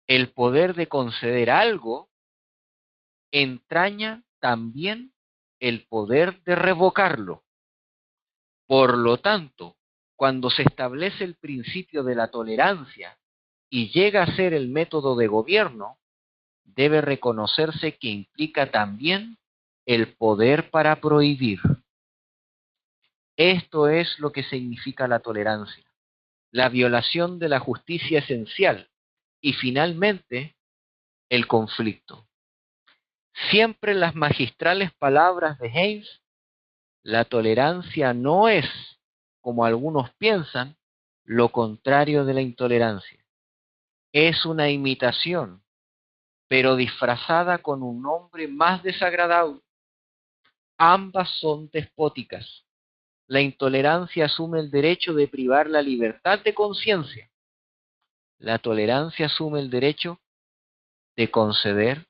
El poder de conceder algo entraña también el poder de revocarlo. Por lo tanto, cuando se establece el principio de la tolerancia y llega a ser el método de gobierno, debe reconocerse que implica también el poder para prohibir. Esto es lo que significa la tolerancia, la violación de la justicia esencial y finalmente el conflicto. Siempre en las magistrales palabras de Haynes, la tolerancia no es, como algunos piensan, lo contrario de la intolerancia. Es una imitación, pero disfrazada con un nombre más desagradable. Ambas son despóticas. La intolerancia asume el derecho de privar la libertad de conciencia. La tolerancia asume el derecho de conceder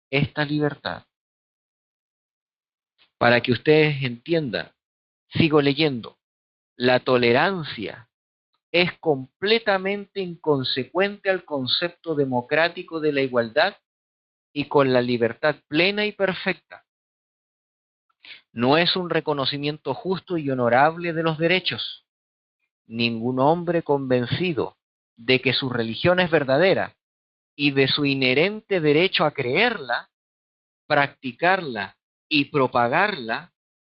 esta libertad. Para que ustedes entiendan, sigo leyendo. La tolerancia es completamente inconsecuente al concepto democrático de la igualdad y con la libertad plena y perfecta. No es un reconocimiento justo y honorable de los derechos. Ningún hombre convencido de que su religión es verdadera y de su inherente derecho a creerla, practicarla y propagarla,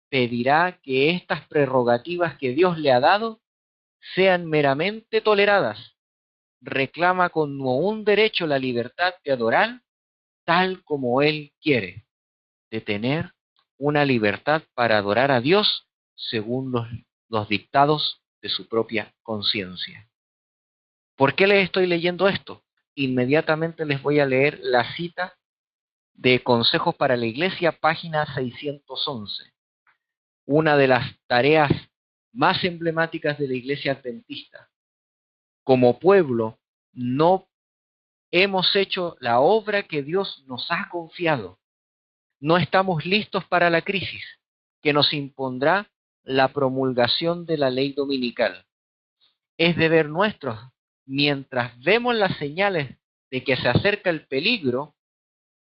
pedirá que estas prerrogativas que Dios le ha dado sean meramente toleradas. Reclama como un derecho la libertad de adorar tal como Él quiere, de tener una libertad para adorar a Dios según los dictados de su propia conciencia. ¿Por qué les estoy leyendo esto? Inmediatamente les voy a leer la cita de Consejos para la Iglesia, página 611. Una de las tareas más emblemáticas de la Iglesia Adventista. Como pueblo, no hemos hecho la obra que Dios nos ha confiado. No estamos listos para la crisis que nos impondrá la promulgación de la ley dominical. Es deber nuestro, mientras vemos las señales de que se acerca el peligro,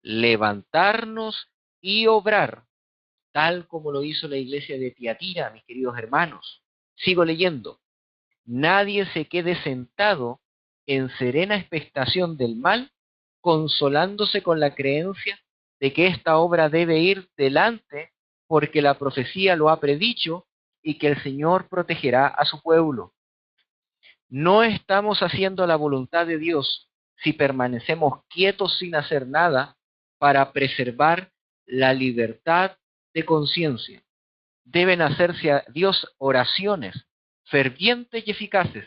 levantarnos y obrar, tal como lo hizo la iglesia de Tiatira, mis queridos hermanos. Sigo leyendo. Nadie se quede sentado en serena expectación del mal, consolándose con la creencia de que esta obra debe ir delante porque la profecía lo ha predicho y que el Señor protegerá a su pueblo. No estamos haciendo la voluntad de Dios si permanecemos quietos sin hacer nada para preservar la libertad de conciencia. Deben hacerse a Dios oraciones fervientes y eficaces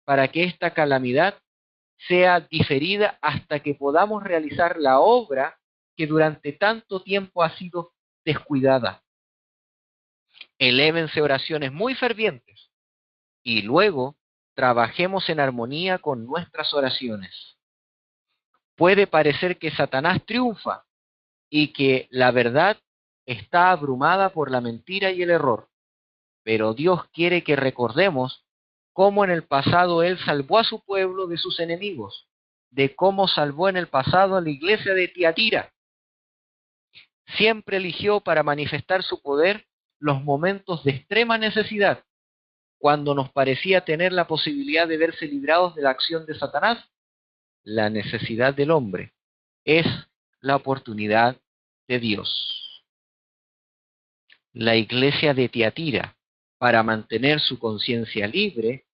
para que esta calamidad sea diferida hasta que podamos realizar la obra que durante tanto tiempo ha sido descuidada. Elévense oraciones muy fervientes y luego trabajemos en armonía con nuestras oraciones. Puede parecer que Satanás triunfa y que la verdad está abrumada por la mentira y el error, pero Dios quiere que recordemos cómo en el pasado Él salvó a su pueblo de sus enemigos, de cómo salvó en el pasado a la iglesia de Tiatira. Siempre eligió para manifestar su poder los momentos de extrema necesidad, cuando nos parecía tener la posibilidad de verse librados de la acción de Satanás. La necesidad del hombre es la oportunidad de Dios. La iglesia de Tiatira, para mantener su conciencia libre,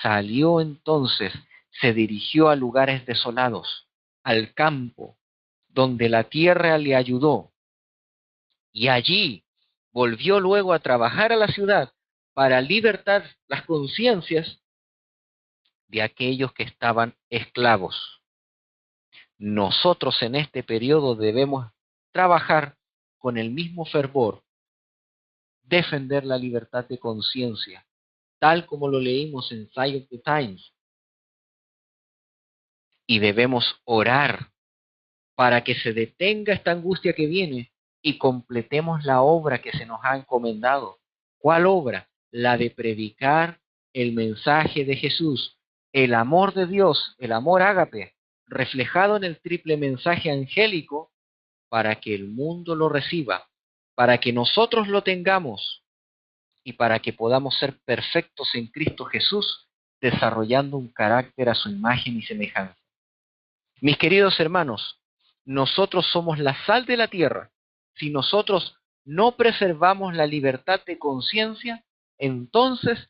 salió entonces, se dirigió a lugares desolados, al campo, donde la tierra le ayudó, y allí volvió luego a trabajar a la ciudad para libertar las conciencias de aquellos que estaban esclavos. Nosotros en este periodo debemos trabajar con el mismo fervor, defender la libertad de conciencia, tal como lo leímos en Sign of the Times. Y debemos orar para que se detenga esta angustia que viene y completemos la obra que se nos ha encomendado. ¿Cuál obra? La de predicar el mensaje de Jesús, el amor de Dios, el amor ágape, reflejado en el triple mensaje angélico, para que el mundo lo reciba, para que nosotros lo tengamos y para que podamos ser perfectos en Cristo Jesús, desarrollando un carácter a su imagen y semejanza. Mis queridos hermanos, nosotros somos la sal de la tierra. Si nosotros no preservamos la libertad de conciencia, entonces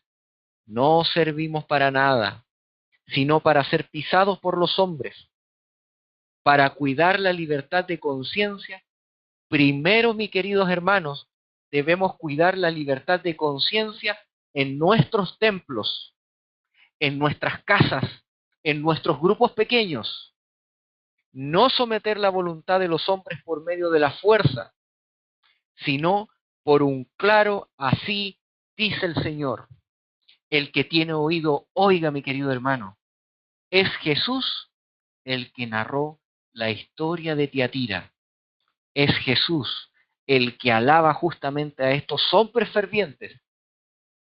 no servimos para nada, sino para ser pisados por los hombres. Para cuidar la libertad de conciencia, primero, mis queridos hermanos, debemos cuidar la libertad de conciencia en nuestros templos, en nuestras casas, en nuestros grupos pequeños. No someter la voluntad de los hombres por medio de la fuerza, sino por un claro así dice el Señor. El que tiene oído, oiga, mi querido hermano. Es Jesús el que narró la historia de Tiatira. Es Jesús el que alaba justamente a estos hombres fervientes,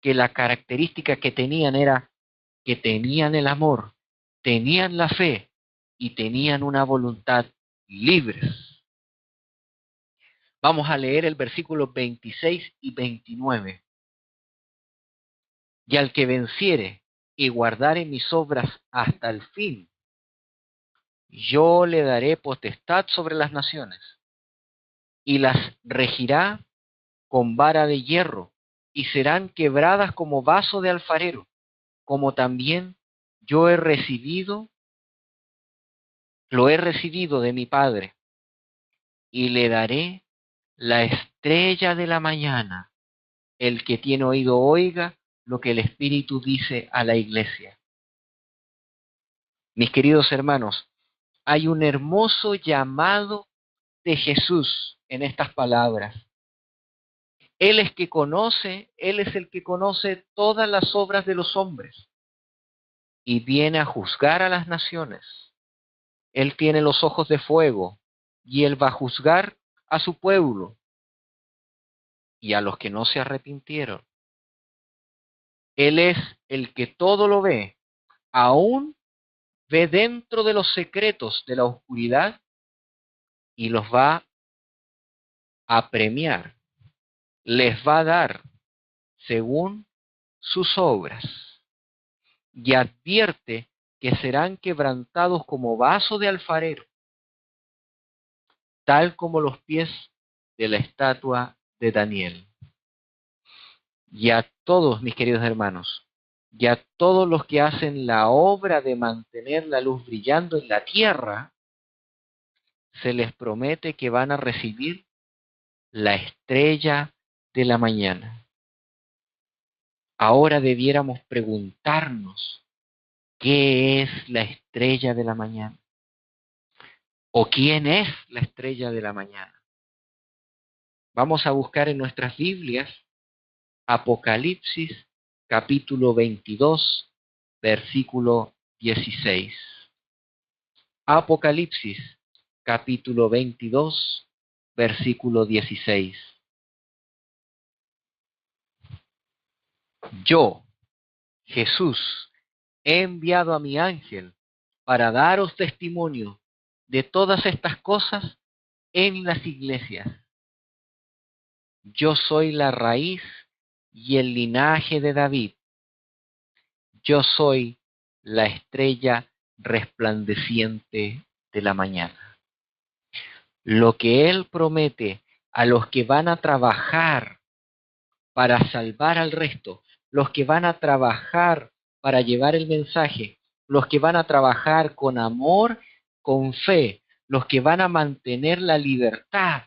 que la característica que tenían era que tenían el amor, tenían la fe y tenían una voluntad libres. Vamos a leer el versículo 26 y 29. Y al que venciere y guardare mis obras hasta el fin, yo le daré potestad sobre las naciones, y las regirá con vara de hierro, y serán quebradas como vaso de alfarero, como también yo lo he recibido de mi Padre, y le daré la estrella de la mañana. El que tiene oído oiga lo que el Espíritu dice a la iglesia. Mis queridos hermanos, hay un hermoso llamado de Jesús en estas palabras. Él es el que conoce todas las obras de los hombres y viene a juzgar a las naciones. Él tiene los ojos de fuego y él va a juzgar a su pueblo y a los que no se arrepintieron. Él es el que todo lo ve, aún ve dentro de los secretos de la oscuridad y los va a premiar, les va a dar según sus obras, y advierte que serán quebrantados como vaso de alfarero, tal como los pies de la estatua de Daniel. Y a todos, mis queridos hermanos, y a todos los que hacen la obra de mantener la luz brillando en la tierra, se les promete que van a recibir la estrella de la mañana. Ahora debiéramos preguntarnos, ¿qué es la estrella de la mañana? ¿O quién es la estrella de la mañana? Vamos a buscar en nuestras Biblias Apocalipsis capítulo 22, versículo 16. Apocalipsis capítulo 22, versículo 16. Yo, Jesús, he enviado a mi ángel para daros testimonio de todas estas cosas en las iglesias. Yo soy la raíz y el linaje de David. Yo soy la estrella resplandeciente de la mañana. Lo que Él promete a los que van a trabajar para salvar al resto, los que van a trabajar para llevar el mensaje, los que van a trabajar con amor, con fe, los que van a mantener la libertad,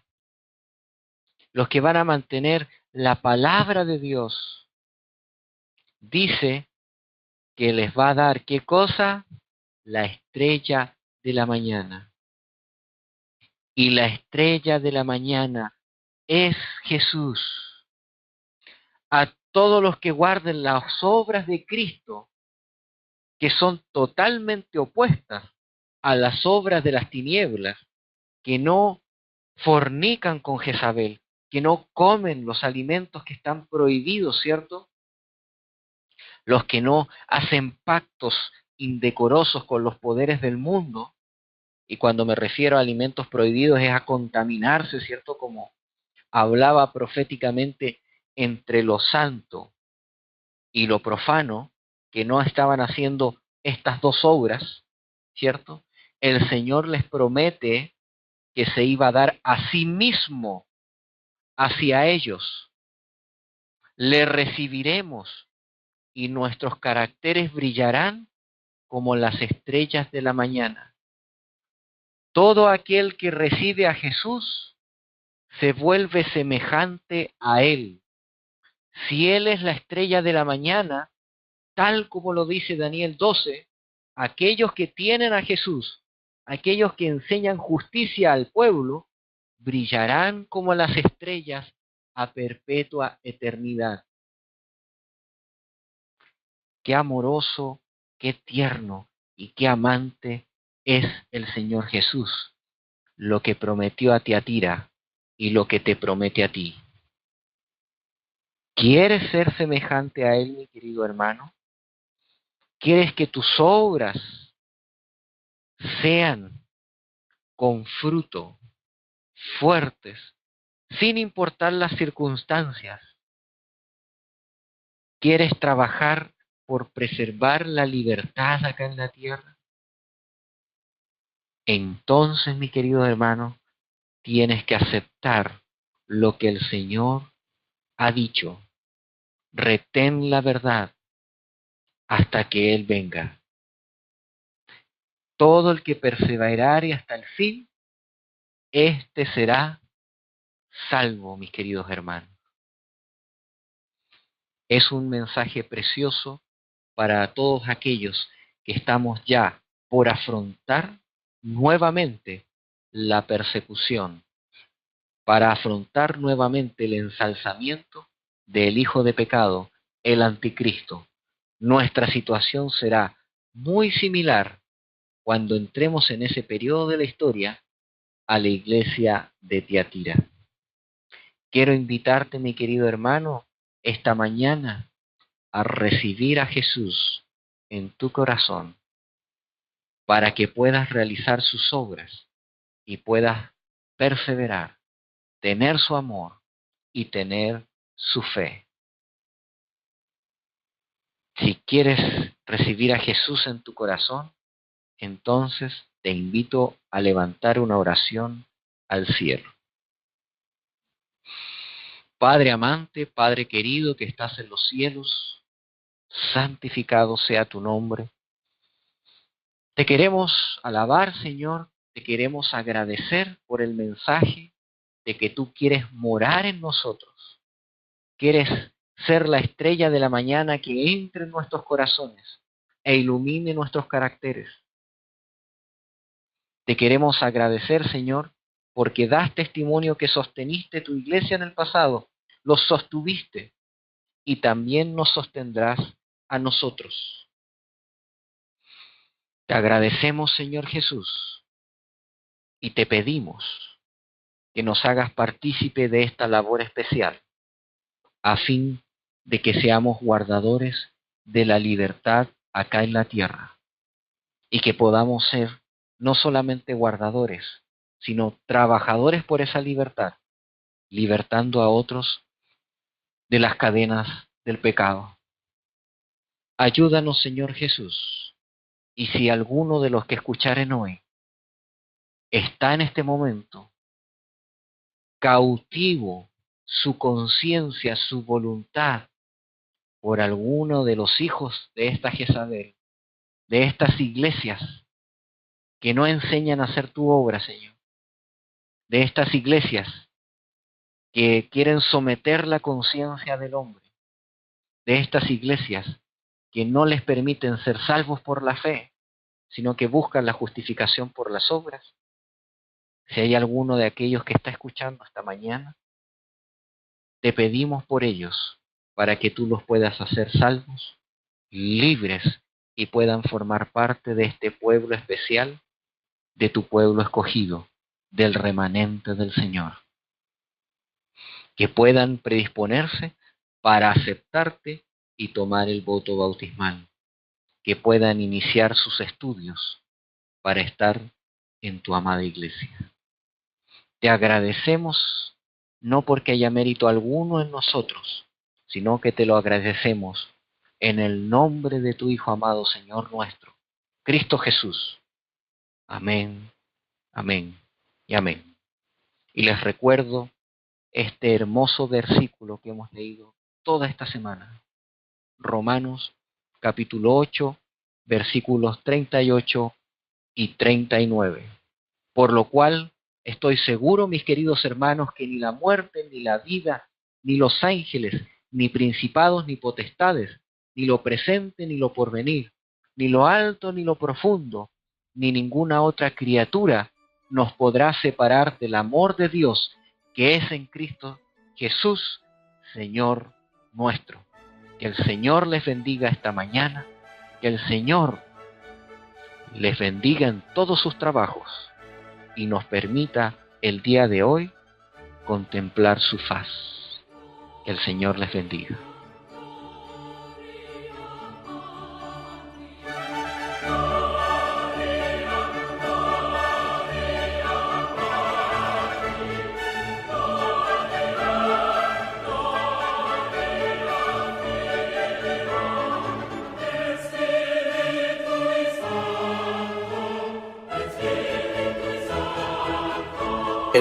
los que van a mantener la palabra de Dios, dice que les va a dar, ¿qué cosa? La estrella de la mañana. Y la estrella de la mañana es Jesús. A todos los que guarden las obras de Cristo, que son totalmente opuestas a las obras de las tinieblas, que no fornican con Jezabel, que no comen los alimentos que están prohibidos, ¿cierto? Los que no hacen pactos indecorosos con los poderes del mundo, y cuando me refiero a alimentos prohibidos es a contaminarse, ¿cierto? Como hablaba proféticamente entre lo santo y lo profano, que no estaban haciendo estas dos obras, ¿cierto? El Señor les promete que se iba a dar a sí mismo hacia ellos. Le recibiremos y nuestros caracteres brillarán como las estrellas de la mañana. Todo aquel que recibe a Jesús se vuelve semejante a Él. Si Él es la estrella de la mañana, tal como lo dice Daniel 12, aquellos que tienen a Jesús, aquellos que enseñan justicia al pueblo, brillarán como las estrellas a perpetua eternidad. Qué amoroso, qué tierno y qué amante es el Señor Jesús, lo que prometió a Tiatira y lo que te promete a ti. ¿Quieres ser semejante a Él, mi querido hermano? ¿Quieres que tus obras sean con fruto, fuertes, sin importar las circunstancias? ¿Quieres trabajar por preservar la libertad acá en la tierra? Entonces, mi querido hermano, tienes que aceptar lo que el Señor ha dicho. Retén la verdad hasta que Él venga. Todo el que perseverare hasta el fin, éste será salvo, mis queridos hermanos. Es un mensaje precioso para todos aquellos que estamos ya por afrontar nuevamente la persecución, para afrontar nuevamente el ensalzamiento del hijo de pecado, el anticristo. Nuestra situación será muy similar cuando entremos en ese periodo de la historia a la iglesia de Tiatira. Quiero invitarte, mi querido hermano, esta mañana a recibir a Jesús en tu corazón para que puedas realizar sus obras y puedas perseverar, tener su amor y tener su fe. Si quieres recibir a Jesús en tu corazón, entonces te invito a levantar una oración al cielo. Padre amante, Padre querido que estás en los cielos, santificado sea tu nombre. Te queremos alabar, Señor, te queremos agradecer por el mensaje de que tú quieres morar en nosotros. Quieres ser la estrella de la mañana que entre en nuestros corazones e ilumine nuestros caracteres. Te queremos agradecer, Señor, porque das testimonio que sosteniste tu iglesia en el pasado, los sostuviste y también nos sostendrás a nosotros. Te agradecemos, Señor Jesús, y te pedimos que nos hagas partícipe de esta labor especial, a fin de que seamos guardadores de la libertad acá en la tierra, y que podamos ser no solamente guardadores, sino trabajadores por esa libertad, libertando a otros de las cadenas del pecado. Ayúdanos, Señor Jesús, y si alguno de los que escucharen hoy está en este momento cautivo su conciencia, su voluntad por alguno de los hijos de esta Jezabel, de estas iglesias que no enseñan a hacer tu obra, Señor, de estas iglesias que quieren someter la conciencia del hombre, de estas iglesias que no les permiten ser salvos por la fe, sino que buscan la justificación por las obras. Si hay alguno de aquellos que está escuchando esta mañana, te pedimos por ellos para que tú los puedas hacer salvos, libres y puedan formar parte de este pueblo especial de tu pueblo escogido, del remanente del Señor, que puedan predisponerse para aceptarte y tomar el voto bautismal, que puedan iniciar sus estudios para estar en tu amada iglesia. Te agradecemos no porque haya mérito alguno en nosotros, sino que te lo agradecemos en el nombre de tu Hijo amado, Señor nuestro, Cristo Jesús. Amén, amén y amén. Y les recuerdo este hermoso versículo que hemos leído toda esta semana. Romanos capítulo 8, versículos 38 y 39. Por lo cual estoy seguro, mis queridos hermanos, que ni la muerte, ni la vida, ni los ángeles, ni principados, ni potestades, ni lo presente, ni lo porvenir, ni lo alto, ni lo profundo, ni ninguna otra criatura nos podrá separar del amor de Dios que es en Cristo Jesús, Señor nuestro. Que el Señor les bendiga esta mañana, que el Señor les bendiga en todos sus trabajos y nos permita el día de hoy contemplar su faz. Que el Señor les bendiga.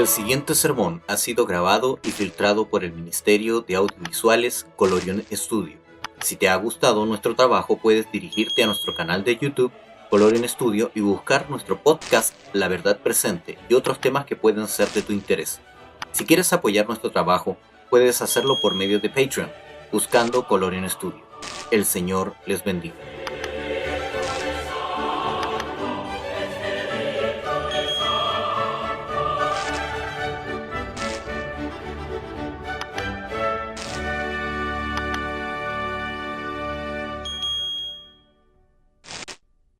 El siguiente sermón ha sido grabado y filtrado por el Ministerio de Audiovisuales Colorion Studio. Si te ha gustado nuestro trabajo, puedes dirigirte a nuestro canal de YouTube, Colorion Studio, y buscar nuestro podcast La Verdad Presente y otros temas que pueden ser de tu interés. Si quieres apoyar nuestro trabajo, puedes hacerlo por medio de Patreon, buscando Colorion Studio. El Señor les bendiga.